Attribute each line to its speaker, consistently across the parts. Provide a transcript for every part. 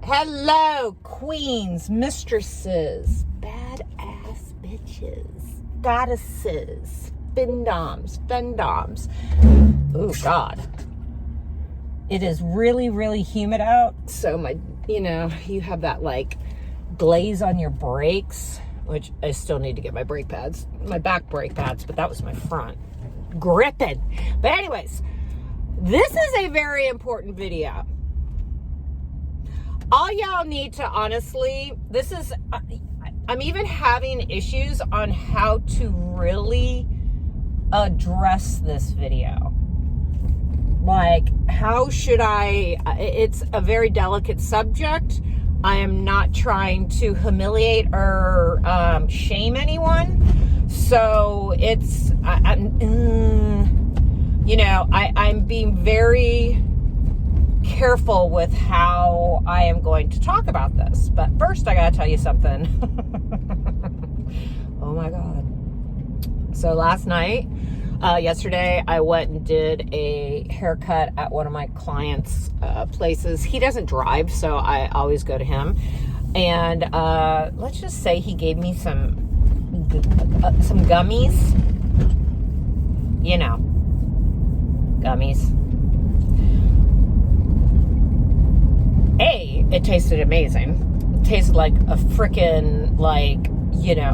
Speaker 1: Hello, queens, mistresses, badass bitches, goddesses, Findoms. Oh, God. It is really, really humid out. So you have that like glaze on your brakes, which I still need to get my brake pads, my back brake pads, but that was my front. Gripping. But anyways, this is a very important video. All y'all need to honestly, I'm even having issues on how to really address this video. Like, how should it's a very delicate subject. I am not trying to humiliate or shame anyone. So I'm being very careful with how I am going to talk about this. But first, I gotta tell you something. Oh my God. So yesterday, I went and did a haircut at one of my clients' places. He doesn't drive, so I always go to him. And let's just say he gave me some gummies. You know, gummies. It tasted amazing. It tasted like a freaking,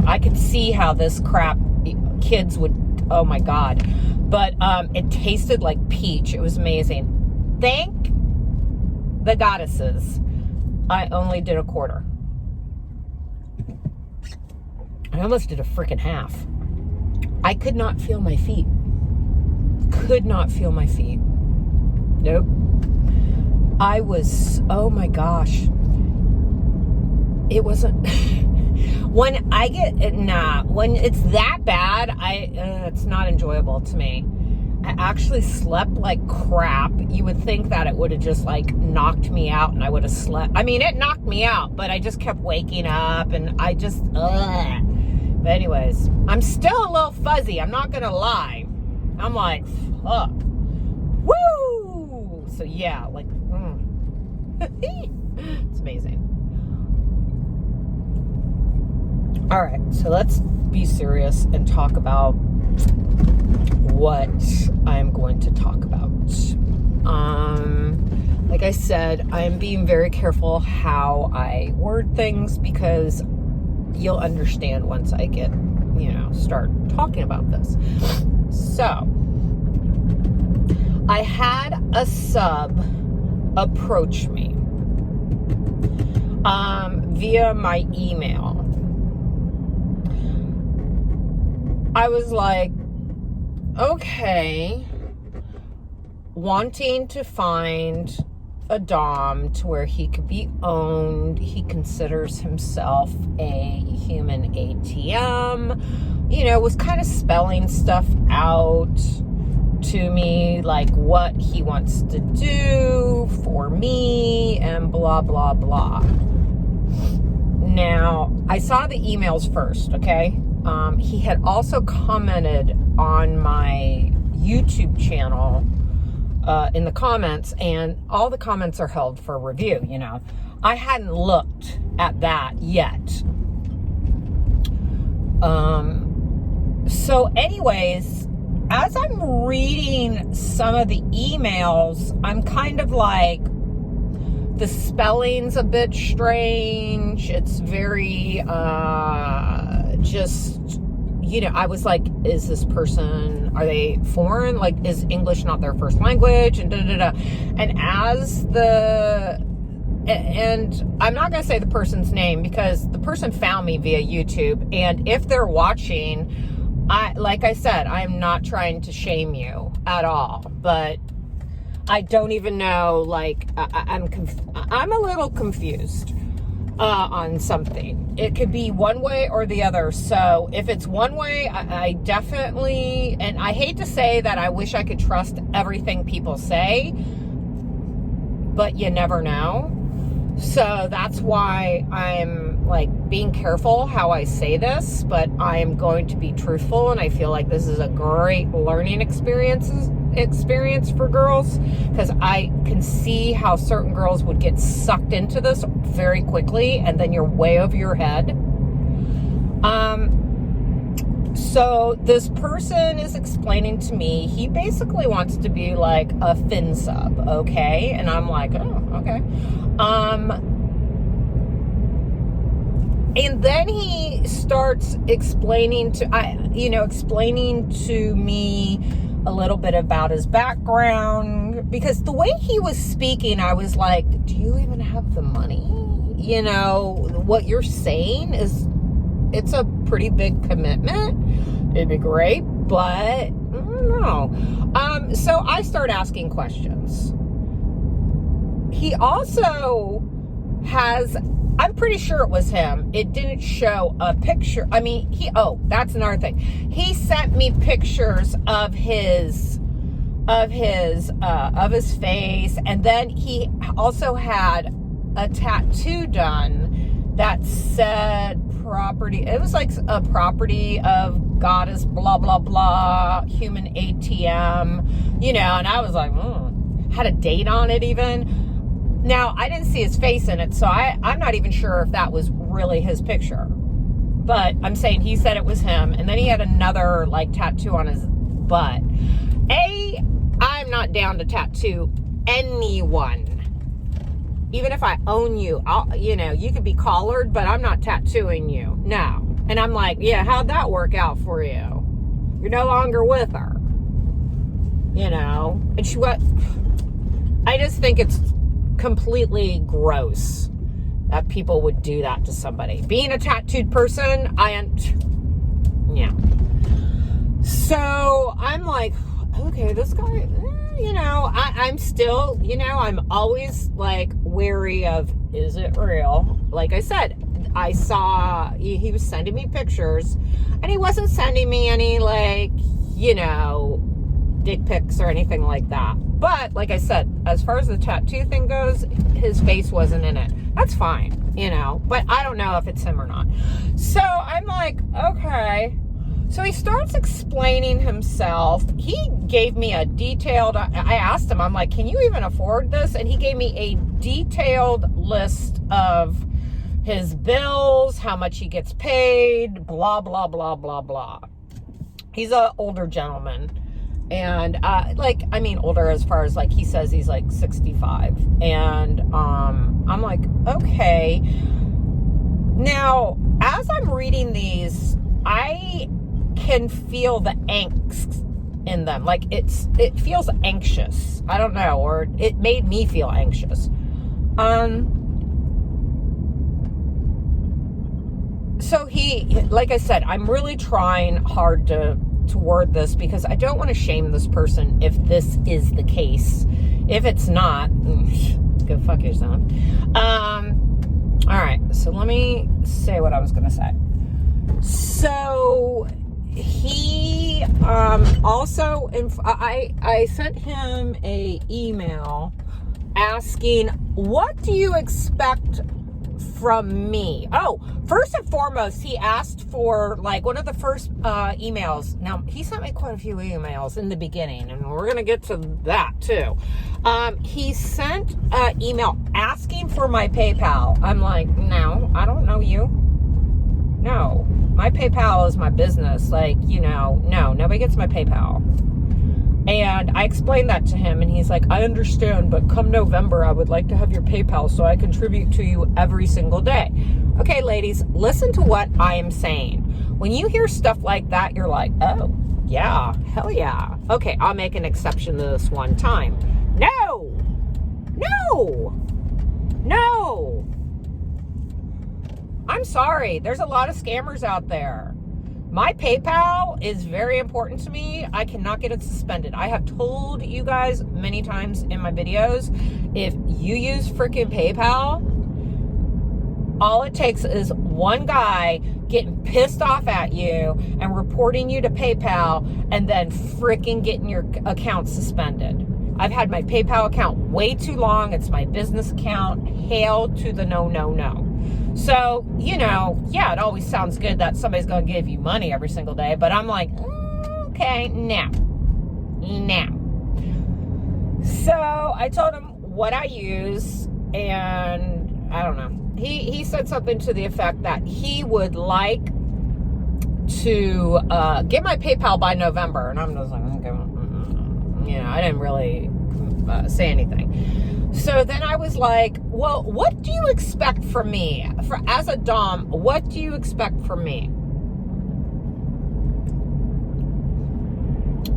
Speaker 1: I could see how this crap kids would, oh my God. But it tasted like peach. It was amazing. Thank the goddesses, I only did a quarter. I almost did a freaking half. I could not feel my feet. Nope. Oh my gosh. It wasn't, when it's that bad, it's not enjoyable to me. I actually slept like crap. You would think that it would have just knocked me out and I would have slept. I mean, it knocked me out, but I just kept waking up and But anyways, I'm still a little fuzzy. I'm not gonna lie. I'm like, fuck. Woo! So yeah, it's amazing. All right, so let's be serious and talk about what I'm going to talk about. Like I said, I'm being very careful how I word things because you'll understand once I get, start talking about this. So, I had a sub approach me via my email. I was like, okay, wanting to find a dom to where he could be owned. He considers himself a human ATM, was kind of spelling stuff out to me, like what he wants to do for me and blah, blah, blah. Now, I saw the emails first, okay? He had also commented on my YouTube channel in the comments, and all the comments are held for review, I hadn't looked at that yet. So anyways, as I'm reading some of the emails, I'm kind of like, the spelling's a bit strange. It's very, I was like, is this person, are they foreign? Like, is English not their first language? And and I'm not going to say the person's name because the person found me via YouTube. And if they're watching, like I said, I'm not trying to shame you at all, but I don't even know, I'm a little confused on something. It could be one way or the other. So if it's one way, I definitely, and I hate to say that I wish I could trust everything people say, but you never know. So that's why I'm being careful how I say this, but I am going to be truthful, and I feel like this is a great learning experience experience for girls, because I can see how certain girls would get sucked into this very quickly, and then you're way over your head. So this person is explaining to me, he basically wants to be like a fin sub, okay? And I'm like, oh, okay. And then he starts explaining to me a little bit about his background, because the way he was speaking, I was like, do you even have the money? You know, what you're saying it's a pretty big commitment. It'd be great, but I don't know. So I start asking questions. He also has, I'm pretty sure it was him. It didn't show a picture. I mean, that's another thing. He sent me pictures of his face, and then he also had a tattoo done that said property. It was like a property of goddess blah blah blah, human ATM, you know. And I was like, had a date on it even. Now, I didn't see his face in it, so I'm not even sure if that was really his picture. But I'm saying he said it was him, and then he had another, like, tattoo on his butt. I'm not down to tattoo anyone. Even if I own you, you could be collared, but I'm not tattooing you. No. And I'm like, yeah, how'd that work out for you? You're no longer with her. You know? And I just think it's completely gross that people would do that to somebody. Being a tattooed person, yeah. So I'm like, okay, this guy, I'm still, I'm always like wary of, is it real? Like I said, I saw he was sending me pictures, and he wasn't sending me any like, dick pics or anything like that. But like I said, as far as the tattoo thing goes, his face wasn't in it. That's fine, but I don't know if it's him or not. So I'm like, okay. So he starts explaining himself. He gave me a detailed, I asked him, I'm like, can you even afford this? And he gave me a detailed list of his bills, how much he gets paid, blah, blah, blah, blah, blah. He's an older gentleman. And, older as far as, like, he says he's, like, 65. And, I'm like, okay. Now, as I'm reading these, I can feel the angst in them. Like, it feels anxious. I don't know, or it made me feel anxious. So like I said, I'm really trying hard to word this, because I don't want to shame this person if this is the case. If it's not, go fuck yourself. All right, so let me say what I was going to say. So he also, I sent him a email asking, what do you expect from me? Oh, first and foremost, he asked for, like, one of the first emails. Now, he sent me quite a few emails in the beginning, and we're going to get to that, too. He sent an email asking for my PayPal. I'm like, no, I don't know you. No, my PayPal is my business. Like, no, nobody gets my PayPal. And I explained that to him, and he's like, I understand, but come November, I would like to have your PayPal so I contribute to you every single day. Okay, ladies, listen to what I am saying. When you hear stuff like that, you're like, oh, yeah, hell yeah. Okay, I'll make an exception to this one time. No! I'm sorry. There's a lot of scammers out there. My PayPal is very important to me. I cannot get it suspended. I have told you guys many times in my videos, if you use freaking PayPal, all it takes is one guy getting pissed off at you and reporting you to PayPal, and then freaking getting your account suspended. I've had my PayPal account way too long. It's my business account. Hail to the no. So, yeah, it always sounds good that somebody's going to give you money every single day. But I'm like, okay, now. So I told him what I use, and I don't know. He said something to the effect that he would like to get my PayPal by November, and I'm just like, okay, I didn't really say anything. So then I was like, well, what do you expect from me? As a Dom, what do you expect from me?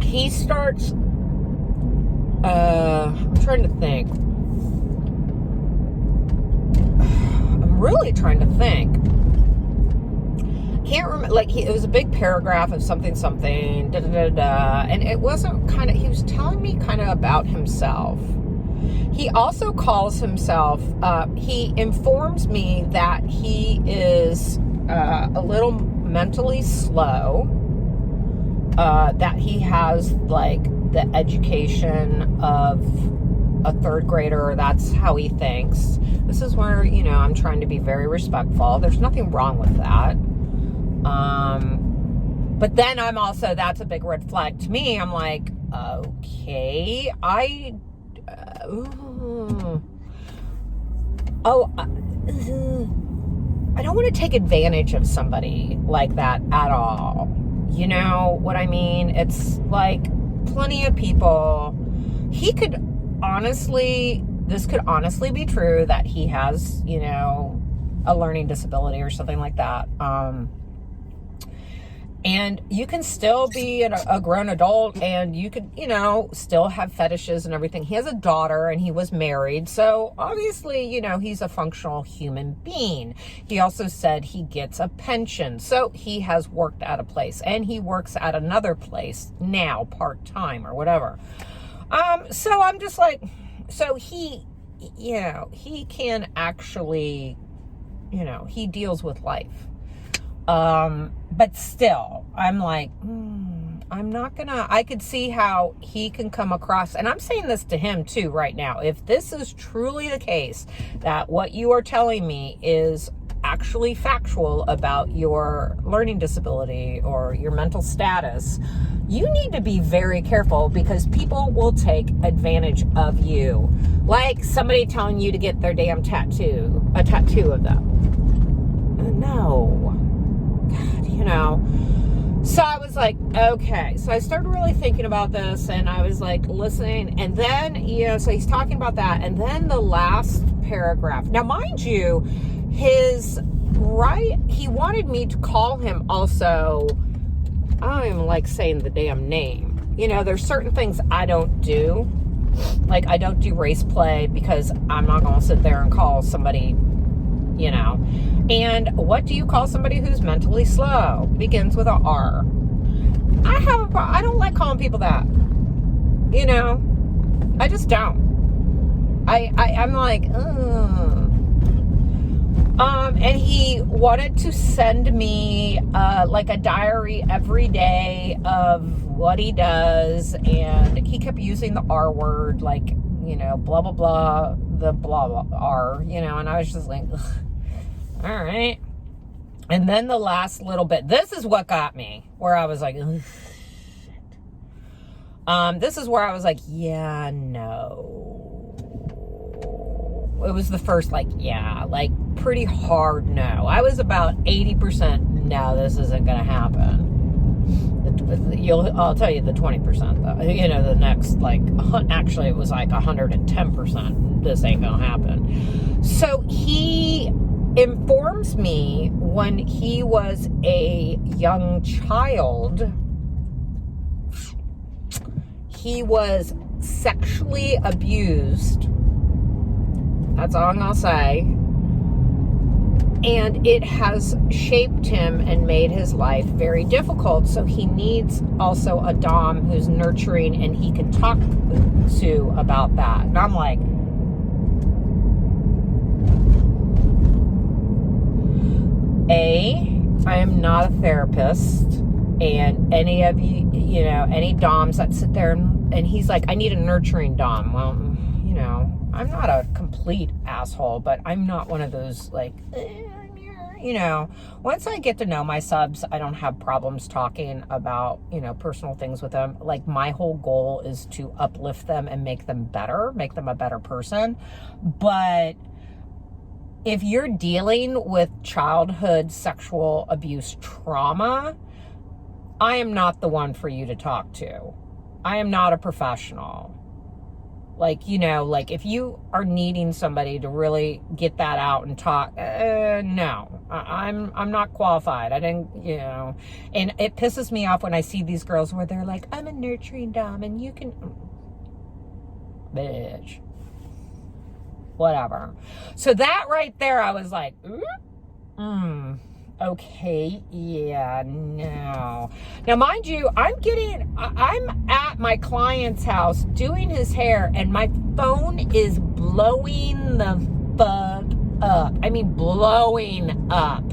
Speaker 1: He starts, I'm trying to think. I'm really trying to think. Can't remember, like, it was a big paragraph of something, and it wasn't he was telling me kind of about himself. He also calls himself, he informs me that he is a little mentally slow, that he has, like, the education of a third grader. That's how he thinks. This is where, I'm trying to be very respectful. There's nothing wrong with that. But then I'm also, that's a big red flag to me. I'm like, okay, I don't want to take advantage of somebody like that at all. You know what I mean? It's like plenty of people. This could honestly be true, that he has, a learning disability or something like that. And you can still be a grown adult, and you could, still have fetishes and everything. He has a daughter, and he was married. So obviously, he's a functional human being. He also said he gets a pension. So he has worked at a place, and he works at another place now, part-time or whatever. So I'm just like, so he can actually, he deals with life. But still, I'm like, I could see how he can come across, and I'm saying this to him too right now. If this is truly the case, that what you are telling me is actually factual about your learning disability or your mental status, you need to be very careful, because people will take advantage of you. Like somebody telling you to get their damn tattoo, a tattoo of them. No. God, So I was like, okay. So I started really thinking about this, and I was like listening, and then, so he's talking about that, and then the last paragraph. Now, mind you, he wanted me to call him also, I don't even like saying the damn name. There's certain things I don't do. Like, I don't do race play, because I'm not going to sit there and call somebody, And what do you call somebody who's mentally slow? Begins with a R. I don't like calling people that. I just don't. I'm like, and he wanted to send me, like a diary every day of what he does, and he kept using the R word, like, blah, blah, blah, the blah, blah, R, and I was just like, ugh. All right. And then the last little bit, this is what got me, where I was like, ugh, shit. This is where I was like, yeah, no. It was the first, like, yeah, like pretty hard no. I was about 80%, no, this isn't going to happen. I'll tell you the 20% though. The next, like, actually it was like 110%. This ain't going to happen. So he informs me when he was a young child, he was sexually abused. That's all I'm gonna say. And it has shaped him and made his life very difficult. So he needs also a Dom who's nurturing and he can talk to about that. And I'm like, I am not a therapist, and any of you, any Doms that sit there and he's like, I need a nurturing Dom. Well, I'm not a complete asshole, but I'm not one of those, like, I'm your once I get to know my subs, I don't have problems talking about, personal things with them. Like, my whole goal is to uplift them and make them better, make them a better person. But if you're dealing with childhood sexual abuse trauma, I am not the one for you to talk to. I am not a professional. Like, if you are needing somebody to really get that out and talk, no, I'm not qualified. I didn't, and it pisses me off when I see these girls where they're like, I'm a nurturing dom and you can, bitch, whatever. So that right there, I was like, okay, yeah, no. Now, mind you, I'm at my client's house doing his hair, and my phone is blowing the fuck up. I mean, blowing up.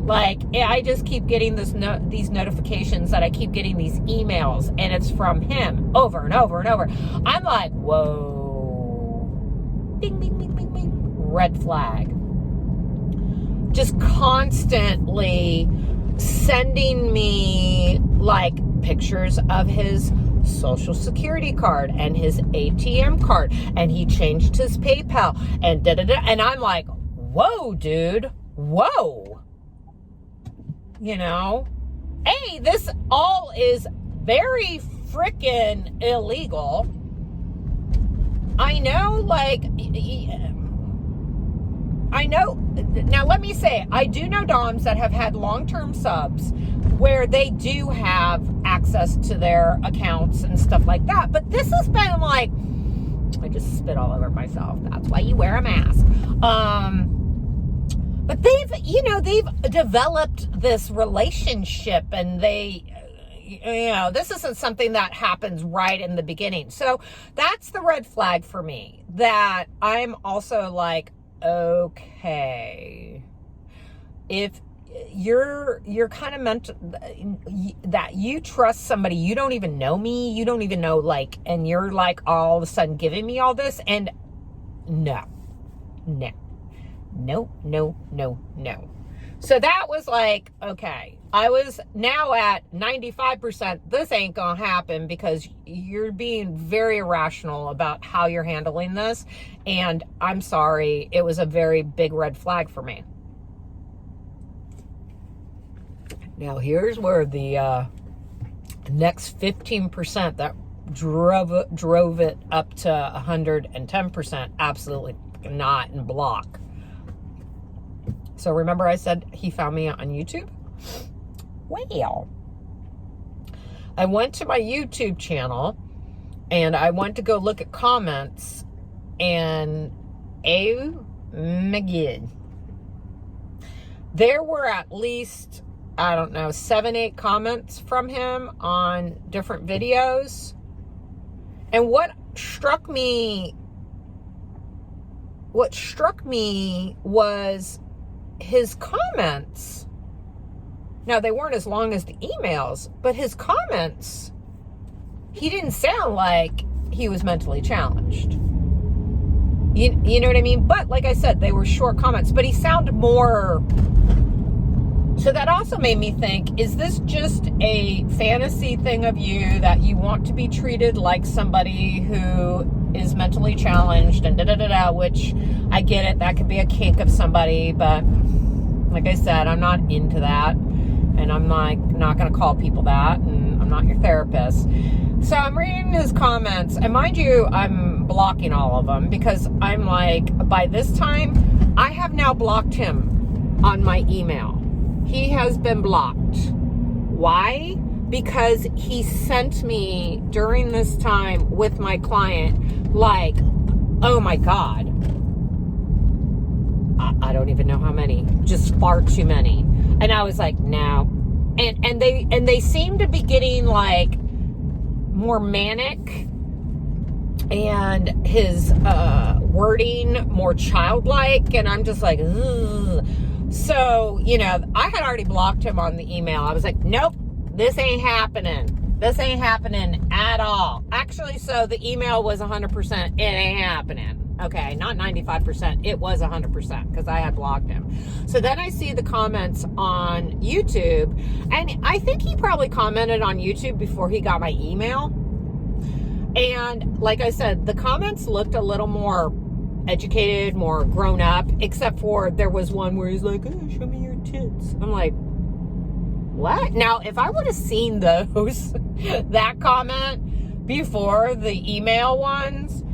Speaker 1: Like, I just keep getting these notifications that I keep getting these emails, and it's from him over and over and over. I'm like, whoa. Ding, ding, ding, ding, ding. Red flag. Just constantly sending me like pictures of his social security card and his ATM card, and he changed his PayPal and and I'm like, whoa, dude, whoa. Hey, this all is very freaking illegal. I know, now let me say, I do know doms that have had long-term subs where they do have access to their accounts and stuff like that, but this has been like, I just spit all over myself. That's why you wear a mask. But they've developed this relationship, and this isn't something that happens right in the beginning. So that's the red flag for me, that I'm also like, okay, if you're kind of meant to, that you trust somebody, you don't even know me, you don't even know, and you're like all of a sudden giving me all this, and no. So that was like, okay, I was now at 95%, this ain't gonna happen, because you're being very irrational about how you're handling this, and I'm sorry, it was a very big red flag for me. Now here's where the next 15% that drove it up to 110%, absolutely not, and block. So remember I said he found me on YouTube? Well, I went to my YouTube channel and I went to go look at comments, and oh my God, there were at least, 7-8 comments from him on different videos. And what struck me was his comments. Now, they weren't as long as the emails, but his comments, he didn't sound like he was mentally challenged. You know what I mean? But like I said, they were short comments, but he sounded more. So that also made me think, is this just a fantasy thing of you, that you want to be treated like somebody who is mentally challenged and which I get it, that could be a kink of somebody, but like I said, I'm not into that, and I'm not going to call people that, and I'm not your therapist. So I'm reading his comments, and mind you, I'm blocking all of them, because I'm like, by this time, I have now blocked him on my email. He has been blocked. Why? Because he sent me during this time with my client, like, oh my God, I don't even know how many, just far too many. And I was like, no. And they seem to be getting like more manic, and his wording more childlike, and I'm just like, ugh. So, I had already blocked him on the email. I was like, nope, this ain't happening. This ain't happening at all. Actually, so the email was 100%, it ain't happening. Okay, not 95%. It was 100% because I had blocked him. So then I see the comments on YouTube, and I think he probably commented on YouTube before he got my email. And like I said, the comments looked a little more educated, more grown up, except for there was one where he's like, oh, show me your tits. I'm like, what? Now, if I would have seen those, that comment before the email ones,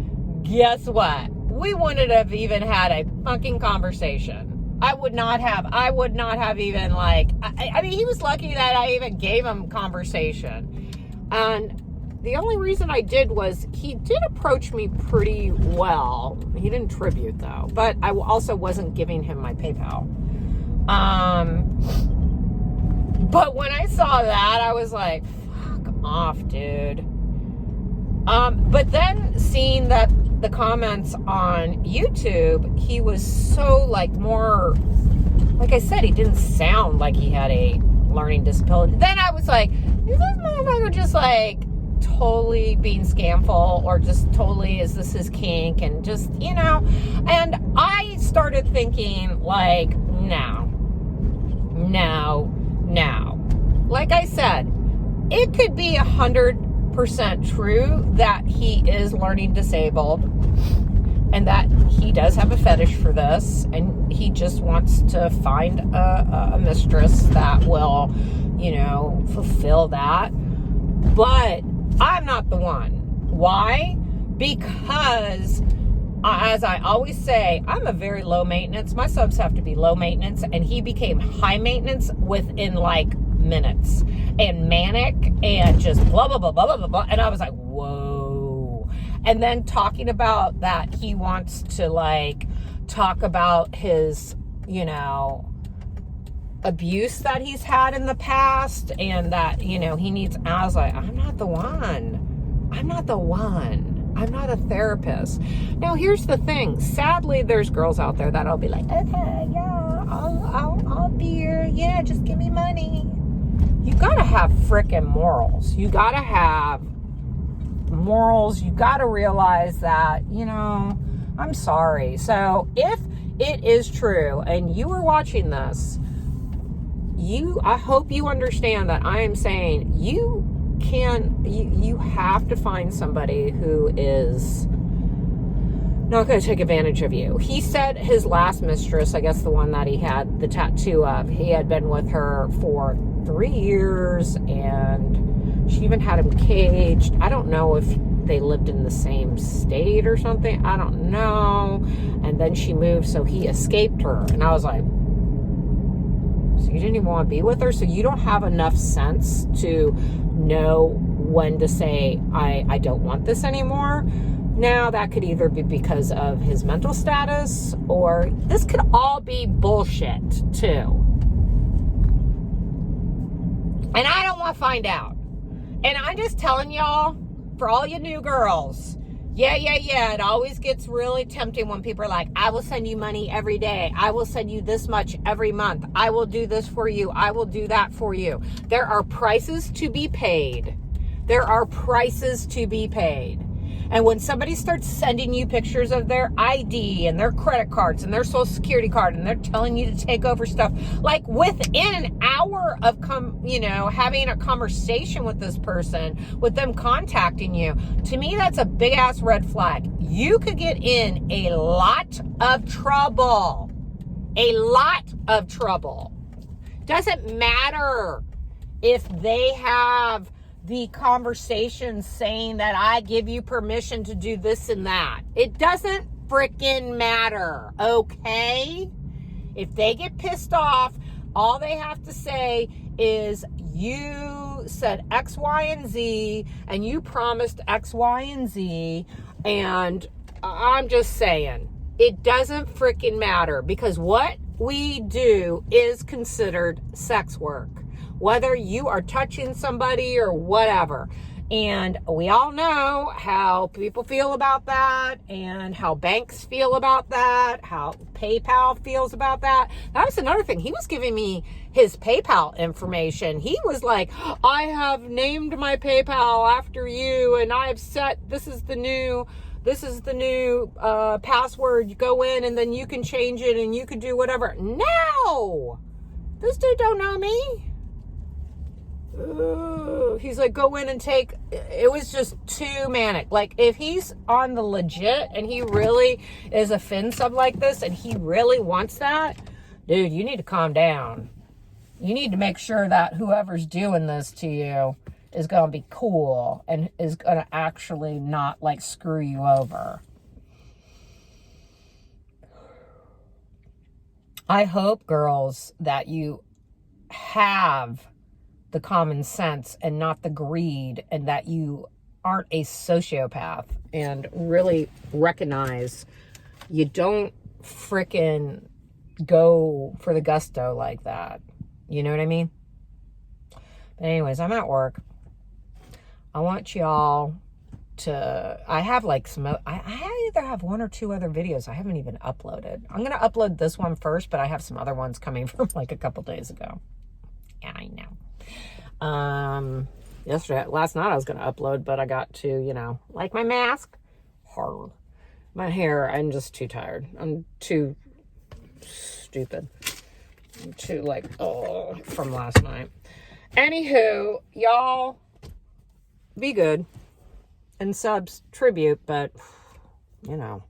Speaker 1: guess what? We wouldn't have even had a fucking conversation. I would not have even like, I mean, he was lucky that I even gave him conversation. And the only reason I did was he did approach me pretty well. He didn't tribute though, but I also wasn't giving him my PayPal. But when I saw that, I was like, fuck off, dude. But then seeing that the comments on YouTube, he was so like more, like I said, he didn't sound like he had a learning disability. Then I was like, is this motherfucker just like totally being scamful, or just totally, is this his kink? And just, you know, and I started thinking like, no. Like I said, it could be 100% true that he is learning disabled and that he does have a fetish for this, and he just wants to find a mistress that will, you know, fulfill that. But I'm not the one. Why? Because as I always say, I'm a very low maintenance. My subs have to be low maintenance, and he became high maintenance within like minutes, and manic, and just blah, blah, blah, blah, blah, blah, blah. And I was like, whoa. And then talking about that he wants to like talk about his, you know, abuse that he's had in the past, and that, you know, he needs, I was like, I'm not the one. I'm not a therapist. Now, here's the thing. Sadly, there's girls out there that'll be like, okay, yeah, I'll be your, yeah, just give me money. You gotta have frickin' morals. You gotta have morals. You gotta realize that, you know, I'm sorry. So if it is true and you are watching this, I hope you understand that I am saying you have to find somebody who is not going to take advantage of you. He said his last mistress, I guess the one that he had the tattoo of, he had been with her for 3 years, and she even had him caged. I don't know if they lived in the same state or something. I don't know. And then she moved, so he escaped her. And I was like, so you didn't even want to be with her? So you don't have enough sense to know when to say, I don't want this anymore? Now, that could either be because of his mental status, or this could all be bullshit, too. And I don't want to find out. And I'm just telling y'all, for all you new girls, yeah, it always gets really tempting when people are like, I will send you money every day. I will send you this much every month. I will do this for you. I will do that for you. There are prices to be paid. There are prices to be paid. And when somebody starts sending you pictures of their ID and their credit cards and their social security card, and they're telling you to take over stuff, like within an hour of having a conversation with this person, with them contacting you, to me, that's a big ass red flag. You could get in a lot of trouble. A lot of trouble. Doesn't matter if they have the conversation saying that I give you permission to do this and that. It doesn't freaking matter, okay? If they get pissed off, all they have to say is, you said X, Y, and Z, and you promised X, Y, and Z, and I'm just saying, it doesn't freaking matter, because what we do is considered sex work. Whether you are touching somebody or whatever. And we all know how people feel about that, and how banks feel about that, how PayPal feels about that. That was another thing. He was giving me his PayPal information. He was like, I have named my PayPal after you, and I've set, this is the new this is the new password. You go in and then you can change it and you can do whatever. No! This dude don't know me. He's like, go in and take. It was just too manic. Like, if he's on the legit and he really is a fin sub like this and he really wants that, dude, you need to calm down. You need to make sure that whoever's doing this to you is going to be cool and is going to actually not, like, screw you over. I hope, girls, that you have the common sense and not the greed, and that you aren't a sociopath and really recognize you don't frickin' go for the gusto like that. You know what I mean? But anyways, I'm at work. I want y'all to, I have like some, I either have one or two other videos I haven't even uploaded. I'm going to upload this one first, but I have some other ones coming from like a couple days ago. Yeah, I know. Last night I was going to upload, but I got to, you know, like my mask, hard. My hair, I'm just too tired. I'm too stupid. I'm too like, oh, from last night. Anywho, y'all be good and subs tribute, but you know.